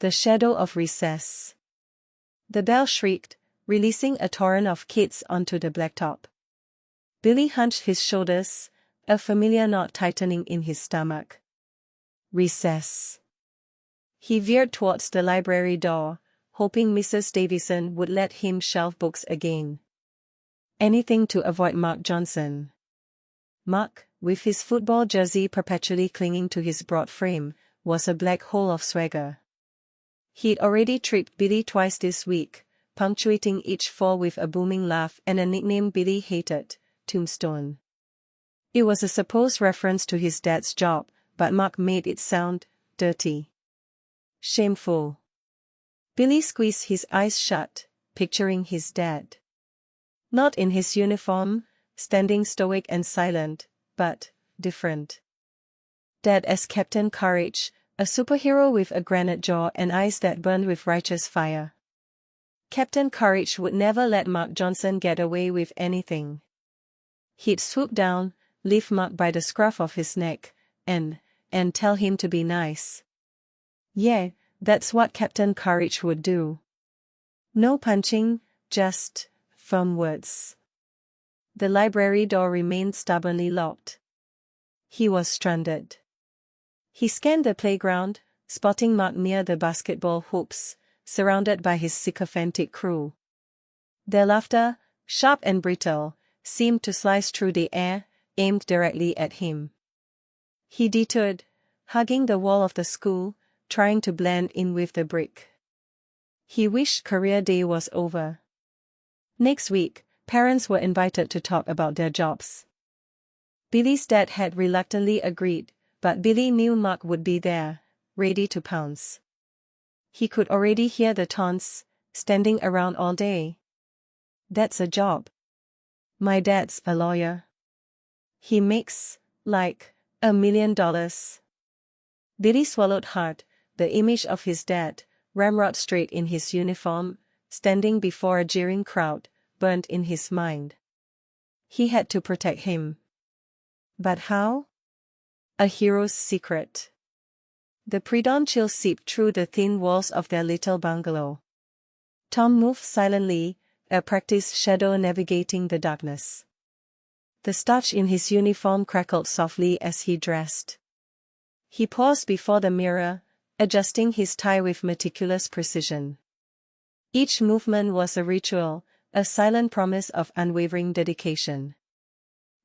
The shadow of recess. The bell shrieked, releasing a torrent of kids onto the blacktop. Billy hunched his shoulders, a familiar knot tightening in his stomach. Recess. He veered towards the library door, hoping Mrs. Davison would let him shelve books again. Anything to avoid Mark Johnson. Mark, with his football jersey perpetually clinging to his broad frame, was a black hole of swagger. He'd already tripped Billy twice this week, punctuating each fall with a booming laugh and a nickname Billy hated, Tombstone. It was a supposed reference to his dad's job, but Mark made it sound dirty. Shameful. Billy squeezed his eyes shut, picturing his dad. Not in his uniform, standing stoic and silent, but different. Dad as Captain Courage, a superhero with a granite jaw and eyes that burned with righteous fire. Captain Courage would never let Mark Johnson get away with anything. He'd swoop down, lift Mark by the scruff of his neck, and tell him to be nice. Yeah, that's what Captain Courage would do. No punching, just firm words. The library door remained stubbornly locked. He was stranded. He scanned the playground, spotting Mark near the basketball hoops, surrounded by his sycophantic crew. Their laughter, sharp and brittle, seemed to slice through the air, aimed directly at him. He detoured, hugging the wall of the school, trying to blend in with the brick. He wished career day was over. Next week, parents were invited to talk about their jobs. Billy's dad had reluctantly agreed, but Billy knew Mark would be there, ready to pounce. He could already hear the taunts, standing around all day. That's a job. My dad's a lawyer. He makes, like, $1 million. Billy swallowed hard, the image of his dad, ramrod straight in his uniform, standing before a jeering crowd, burned in his mind. He had to protect him. But how? A hero's secret. The pre-dawn chill seeped through the thin walls of their little bungalow. Tom moved silently, a practiced shadow navigating the darkness. The starch in his uniform crackled softly as he dressed. He paused before the mirror, adjusting his tie with meticulous precision. Each movement was a ritual, a silent promise of unwavering dedication.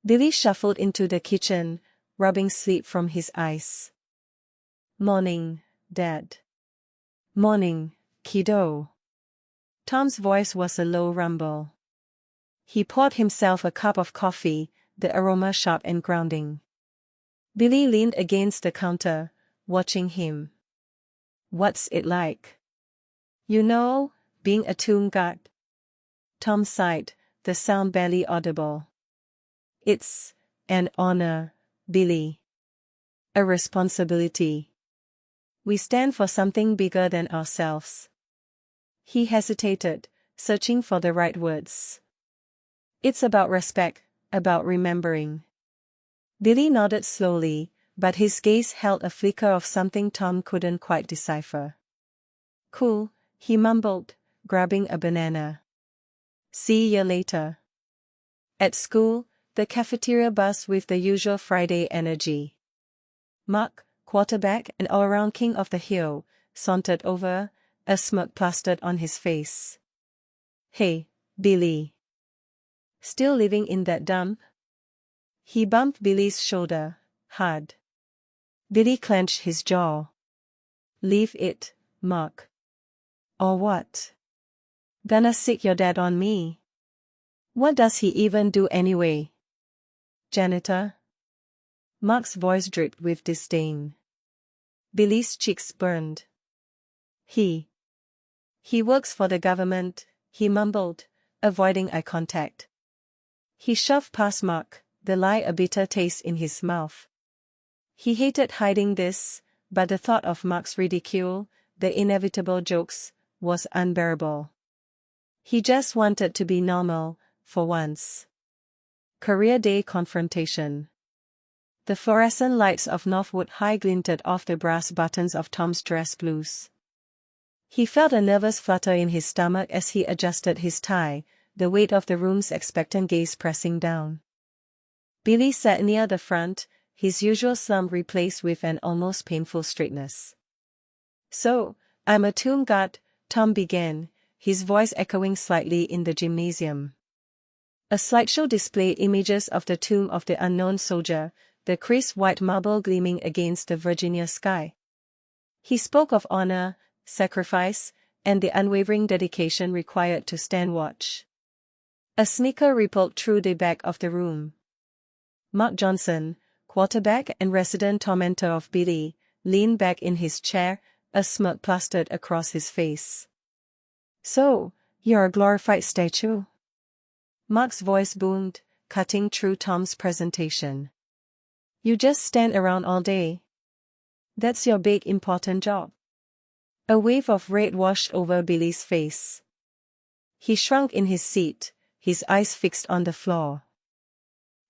Billy shuffled into the kitchen, rubbing sleep from his eyes. Morning, Dad. Morning, kiddo. Tom's voice was a low rumble. He poured himself a cup of coffee, the aroma sharp and grounding. Billy leaned against the counter, watching him. What's it like? You know, being a tomb guard. Tom sighed, the sound barely audible. It's an honor, Billy. A responsibility. We stand for something bigger than ourselves. He hesitated, searching for the right words. It's about respect, about remembering. Billy nodded slowly, but his gaze held a flicker of something Tom couldn't quite decipher. Cool, he mumbled, grabbing a banana. See you later. At school, the cafeteria buzzed with the usual Friday energy. Mark, quarterback and all-around king of the hill, sauntered over, a smirk plastered on his face. Hey, Billy. Still living in that dump? He bumped Billy's shoulder, hard. Billy clenched his jaw. Leave it, Mark. Or what? Gonna sick your dad on me? What does he even do anyway? Janitor? Mark's voice dripped with disdain. Billy's cheeks burned. He works for the government, he mumbled, avoiding eye contact. He shoved past Mark, the lie a bitter taste in his mouth. He hated hiding this, but the thought of Mark's ridicule, the inevitable jokes, was unbearable. He just wanted to be normal, for once. Career Day confrontation. The fluorescent lights of Northwood High glinted off the brass buttons of Tom's dress blues. He felt a nervous flutter in his stomach as he adjusted his tie, the weight of the room's expectant gaze pressing down. Billy sat near the front, his usual slump replaced with an almost painful straightness. "So, I'm a tomb god," Tom began, his voice echoing slightly in the gymnasium. A slideshow displayed images of the tomb of the unknown soldier, the crisp white marble gleaming against the Virginia sky. He spoke of honor, sacrifice, and the unwavering dedication required to stand watch. A snicker rippled through the back of the room. Mark Johnson, quarterback and resident tormentor of Billy, leaned back in his chair, a smirk plastered across his face. "So, you're a glorified statue?" Mark's voice boomed, cutting through Tom's presentation. "You just stand around all day? That's your big important job?" A wave of red washed over Billy's face. He shrunk in his seat, his eyes fixed on the floor.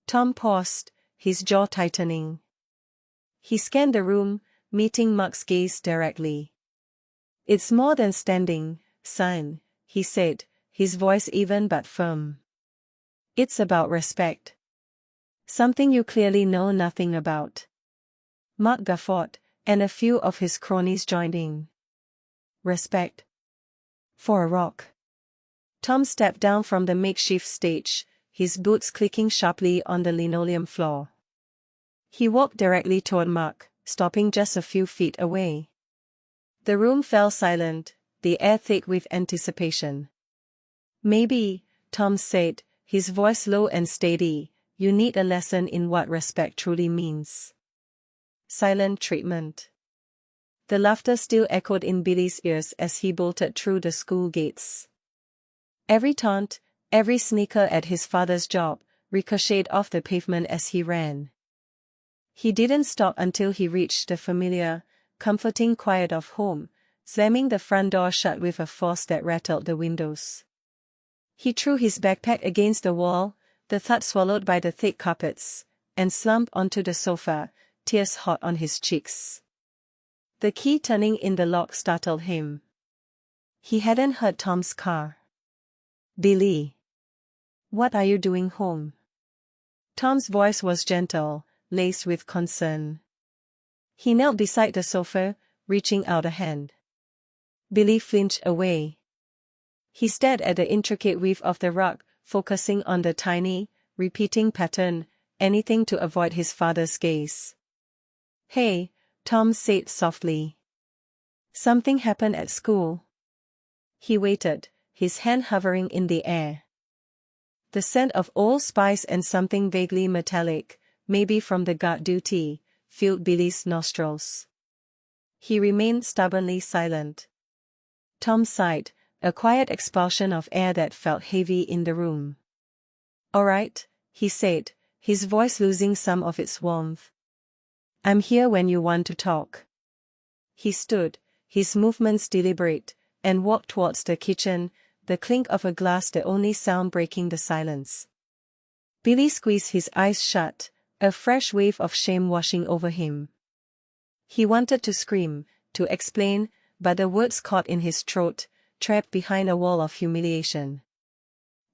Tom paused, his jaw tightening. He scanned the room, meeting Mark's gaze directly. "It's more than standing, son," he said, his voice even but firm. "It's about respect. Something you clearly know nothing about." Mark guffawed, and a few of his cronies joined in. "Respect? For a rock?" Tom stepped down from the makeshift stage, his boots clicking sharply on the linoleum floor. He walked directly toward Mark, stopping just a few feet away. The room fell silent, the air thick with anticipation. "Maybe," Tom said, his voice low and steady, "you need a lesson in what respect truly means." Silent treatment. The laughter still echoed in Billy's ears as he bolted through the school gates. Every taunt, every sneer at his father's job, ricocheted off the pavement as he ran. He didn't stop until he reached the familiar, comforting quiet of home, slamming the front door shut with a force that rattled the windows. He threw his backpack against the wall, the thud swallowed by the thick carpets, and slumped onto the sofa, tears hot on his cheeks. The key turning in the lock startled him. He hadn't heard Tom's car. "Billy, what are you doing home?" Tom's voice was gentle, laced with concern. He knelt beside the sofa, reaching out a hand. Billy flinched away. He stared at the intricate weave of the rug, focusing on the tiny, repeating pattern, anything to avoid his father's gaze. "Hey," Tom said softly. "Something happened at school." He waited, his hand hovering in the air. The scent of old spice and something vaguely metallic, maybe from the guard duty, filled Billy's nostrils. He remained stubbornly silent. Tom sighed, a quiet expulsion of air that felt heavy in the room. "All right," he said, his voice losing some of its warmth. "I'm here when you want to talk." He stood, his movements deliberate, and walked towards the kitchen, the clink of a glass the only sound breaking the silence. Billy squeezed his eyes shut, a fresh wave of shame washing over him. He wanted to scream, to explain, but the words caught in his throat, trapped behind a wall of humiliation.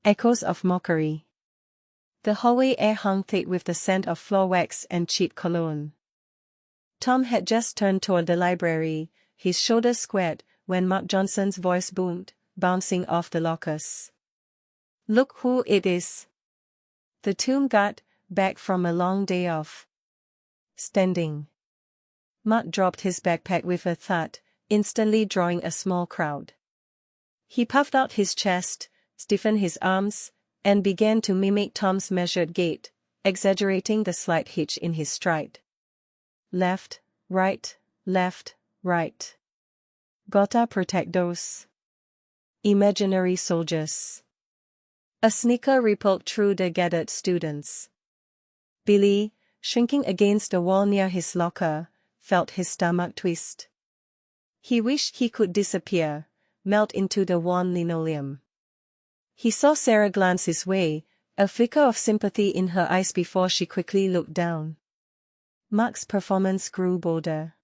Echoes of mockery. The hallway air hung thick with the scent of floor wax and cheap cologne. Tom had just turned toward the library, his shoulders squared, when Mark Johnson's voice boomed, bouncing off the lockers. "Look who it is." The tomb guard, back from a long day off. Standing. Mark dropped his backpack with a thud, instantly drawing a small crowd. He puffed out his chest, stiffened his arms, and began to mimic Tom's measured gait, exaggerating the slight hitch in his stride. Left, right, right. Gotta protect those imaginary soldiers. A snicker rippled through the gathered students. Billy, shrinking against the wall near his locker, felt his stomach twist. He wished he could disappear, melt into the worn linoleum. He saw Sarah glance his way, a flicker of sympathy in her eyes before she quickly looked down. Mark's performance grew bolder.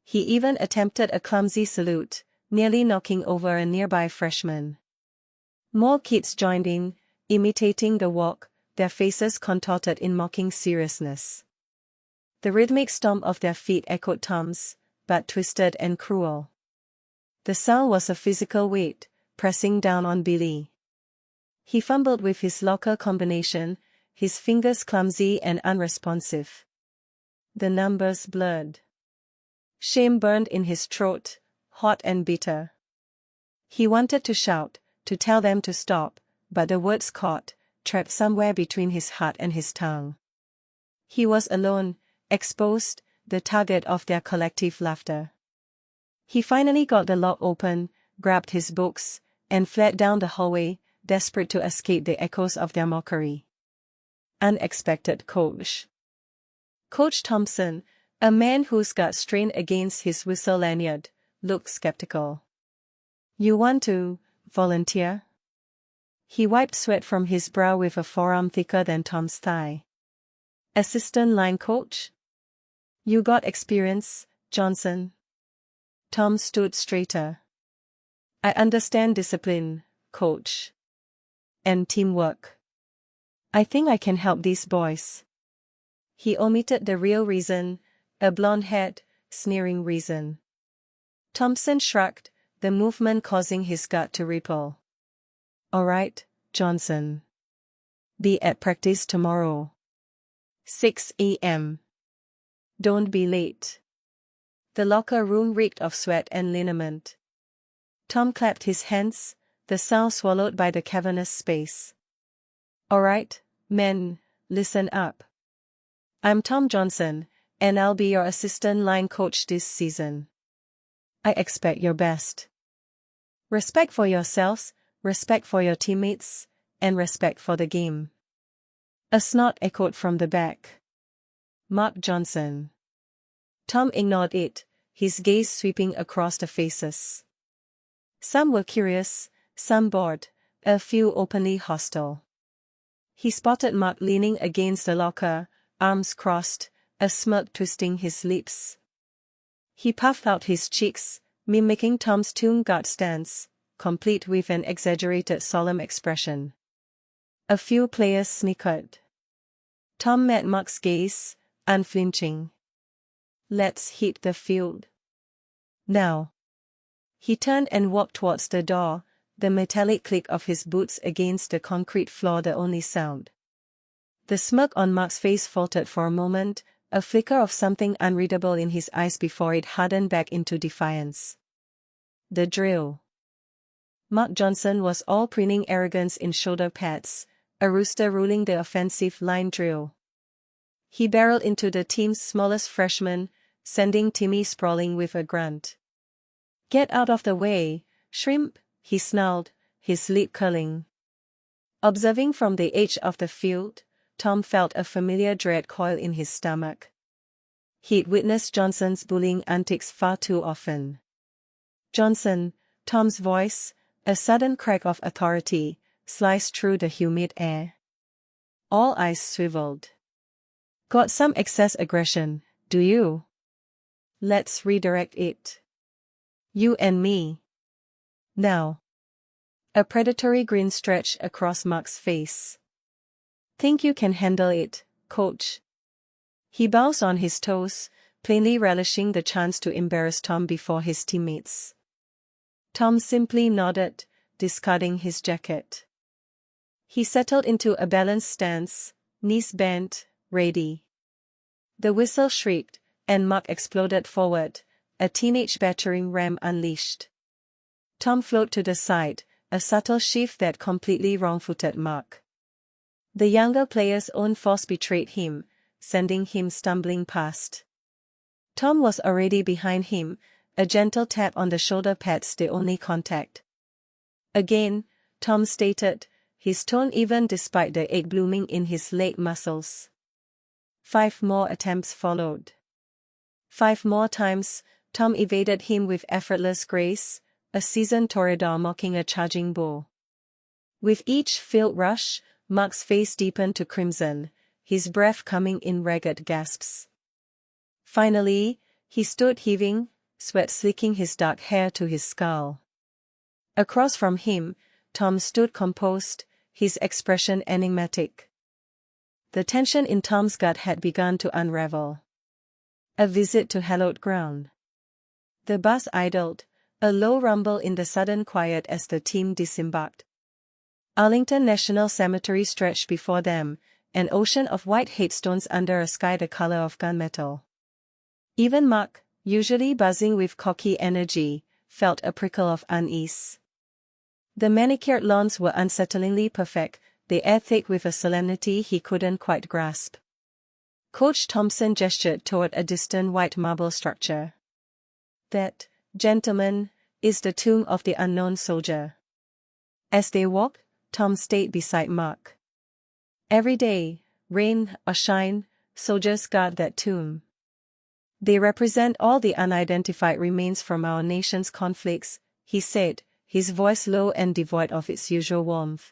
He even attempted a clumsy salute, nearly knocking over a nearby freshman. More kids joined in, imitating the walk, their faces contorted in mocking seriousness. The rhythmic stomp of their feet echoed Tom's, but twisted and cruel. The sound was a physical weight, pressing down on Billy. He fumbled with his locker combination, his fingers clumsy and unresponsive. The numbers blurred. Shame burned in his throat, hot and bitter. He wanted to shout, to tell them to stop, but the words caught, trapped somewhere between his heart and his tongue. He was alone, exposed, the target of their collective laughter. He finally got the lock open, grabbed his books, and fled down the hallway, desperate to escape the echoes of their mockery. Unexpected coach. Coach Thompson, a man whose gut strained against his whistle lanyard, looked skeptical. "You want to volunteer?" He wiped sweat from his brow with a forearm thicker than Tom's thigh. "Assistant line coach? You got experience, Johnson." Tom stood straighter. "I understand discipline, coach. And teamwork. I think I can help these boys." He omitted the real reason, a blonde-haired, sneering reason. Thompson shrugged, the movement causing his gut to ripple. "All right, Johnson. Be at practice tomorrow. 6 a.m. Don't be late." The locker room reeked of sweat and liniment. Tom clapped his hands, the sound swallowed by the cavernous space. "All right, men, listen up. I'm Tom Johnson, and I'll be your assistant line coach this season. I expect your best. Respect for yourselves, respect for your teammates, and respect for the game." A snort echoed from the back. "Mark Johnson." Tom ignored it, his gaze sweeping across the faces. Some were curious, some bored, a few openly hostile. He spotted Mark leaning against the locker, arms crossed, a smirk twisting his lips. He puffed out his cheeks, mimicking Tom's tomb guard stance, complete with an exaggerated solemn expression. A few players snickered. Tom met Mark's gaze, unflinching. "Let's hit the field. Now." He turned and walked towards the door, the metallic click of his boots against the concrete floor the only sound. The smirk on Mark's face faltered for a moment, a flicker of something unreadable in his eyes before it hardened back into defiance. The drill. Mark Johnson was all preening arrogance in shoulder pads, a rooster ruling the offensive line drill. He barreled into the team's smallest freshman, sending Timmy sprawling with a grunt. "Get out of the way, shrimp," he snarled, his lip curling. Observing from the edge of the field, Tom felt a familiar dread coil in his stomach. He'd witnessed Johnson's bullying antics far too often. "Johnson," Tom's voice, a sudden crack of authority, sliced through the humid air. All eyes swiveled. "Got some excess aggression, do you? Let's redirect it. You and me. Now." A predatory grin stretched across Mark's face. "Think you can handle it, coach?" He bounced on his toes, plainly relishing the chance to embarrass Tom before his teammates. Tom simply nodded, discarding his jacket. He settled into a balanced stance, knees bent, ready. The whistle shrieked, and Mark exploded forward, a teenage battering ram unleashed. Tom flowed to the side, a subtle shift that completely wrong-footed Mark. The younger player's own force betrayed him, sending him stumbling past. Tom was already behind him, a gentle tap on the shoulder pads the only contact. "Again," Tom stated, his tone even despite the ache blooming in his leg muscles. 5 more attempts followed. 5 more times, Tom evaded him with effortless grace, a seasoned toreador mocking a charging bull. With each field rush, Mark's face deepened to crimson, his breath coming in ragged gasps. Finally, he stood heaving, sweat slicking his dark hair to his skull. Across from him, Tom stood composed, his expression enigmatic. The tension in Tom's gut had begun to unravel. A visit to hallowed ground. The bus idled, a low rumble in the sudden quiet as the team disembarked. Arlington National Cemetery stretched before them, an ocean of white headstones under a sky the color of gunmetal. Even Mark, usually buzzing with cocky energy, felt a prickle of unease. The manicured lawns were unsettlingly perfect, the air thick with a solemnity he couldn't quite grasp. Coach Thompson gestured toward a distant white marble structure. That, gentlemen, is the tomb of the unknown soldier. As they walked, Tom stayed beside Mark. Every day, rain or shine, soldiers guard that tomb. They represent all the unidentified remains from our nation's conflicts, he said, his voice low and devoid of its usual warmth.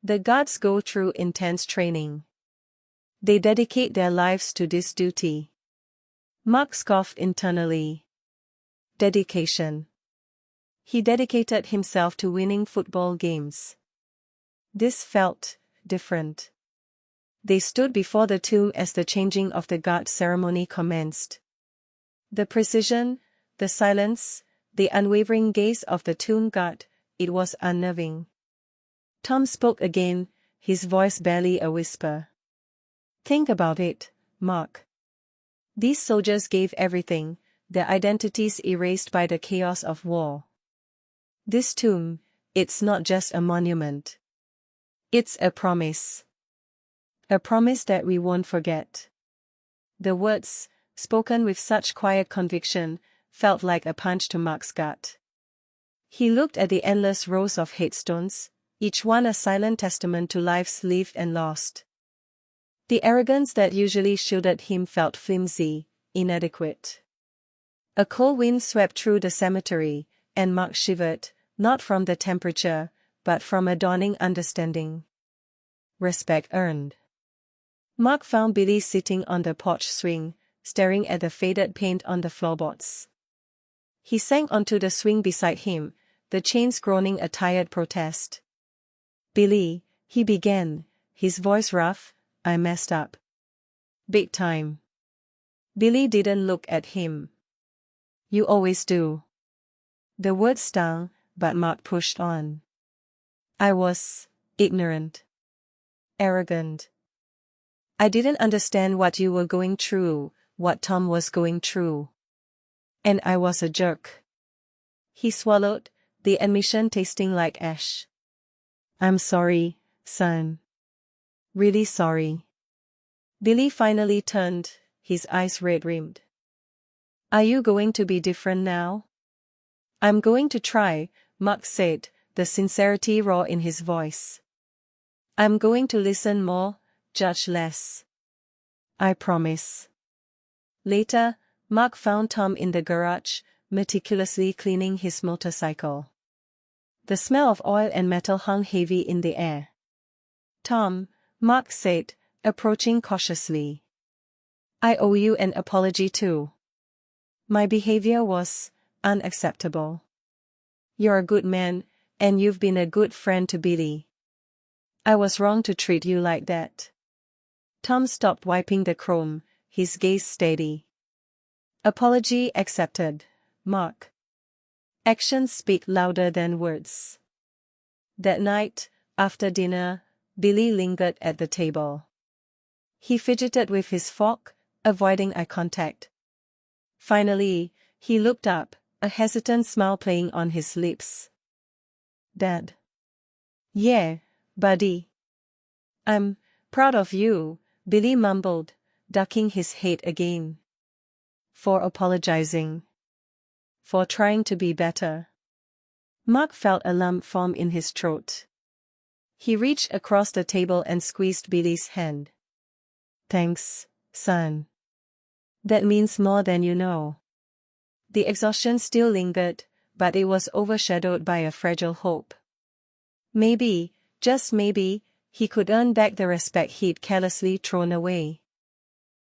The guards go through intense training. They dedicate their lives to this duty. Mark scoffed internally. Dedication. He dedicated himself to winning football games. This felt different. They stood before the tomb as the changing of the guard ceremony commenced. The precision, the silence, the unwavering gaze of the tomb guard, it was unnerving. Tom spoke again, his voice barely a whisper. Think about it, Mark. These soldiers gave everything, their identities erased by the chaos of war. This tomb, it's not just a monument. It's a promise. A promise that we won't forget. The words, spoken with such quiet conviction, felt like a punch to Mark's gut. He looked at the endless rows of headstones, each one a silent testament to lives lived and lost. The arrogance that usually shielded him felt flimsy, inadequate. A cold wind swept through the cemetery, and Mark shivered, not from the temperature, but from a dawning understanding. Respect earned. Mark found Billy sitting on the porch swing, staring at the faded paint on the floorboards. He sank onto the swing beside him, the chains groaning a tired protest. Billy, he began, his voice rough, I messed up. Big time. Billy didn't look at him. You always do. The words stung, but Mark pushed on. I was ignorant. Arrogant. I didn't understand what you were going through, what Tom was going through. And I was a jerk. He swallowed, the admission tasting like ash. I'm sorry, son. Really sorry. Billy finally turned, his eyes red-rimmed. Are you going to be different now? I'm going to try, Mark said, the sincerity raw in his voice. I'm going to listen more, judge less. I promise. Later, Mark found Tom in the garage, meticulously cleaning his motorcycle. The smell of oil and metal hung heavy in the air. Tom, Mark said, approaching cautiously. I owe you an apology too. My behavior was unacceptable. You're a good man, and you've been a good friend to Billy. I was wrong to treat you like that. Tom stopped wiping the chrome, his gaze steady. Apology accepted, Mark. Actions speak louder than words. That night, after dinner, Billy lingered at the table. He fidgeted with his fork, avoiding eye contact. Finally, he looked up, a hesitant smile playing on his lips. Dad. Yeah, buddy. I'm proud of you, Billy mumbled, ducking his head again. For apologizing. For trying to be better. Mark felt a lump form in his throat. He reached across the table and squeezed Billy's hand. Thanks, son. That means more than you know. The exhaustion still lingered, but it was overshadowed by a fragile hope. Maybe, just maybe, he could earn back the respect he'd carelessly thrown away.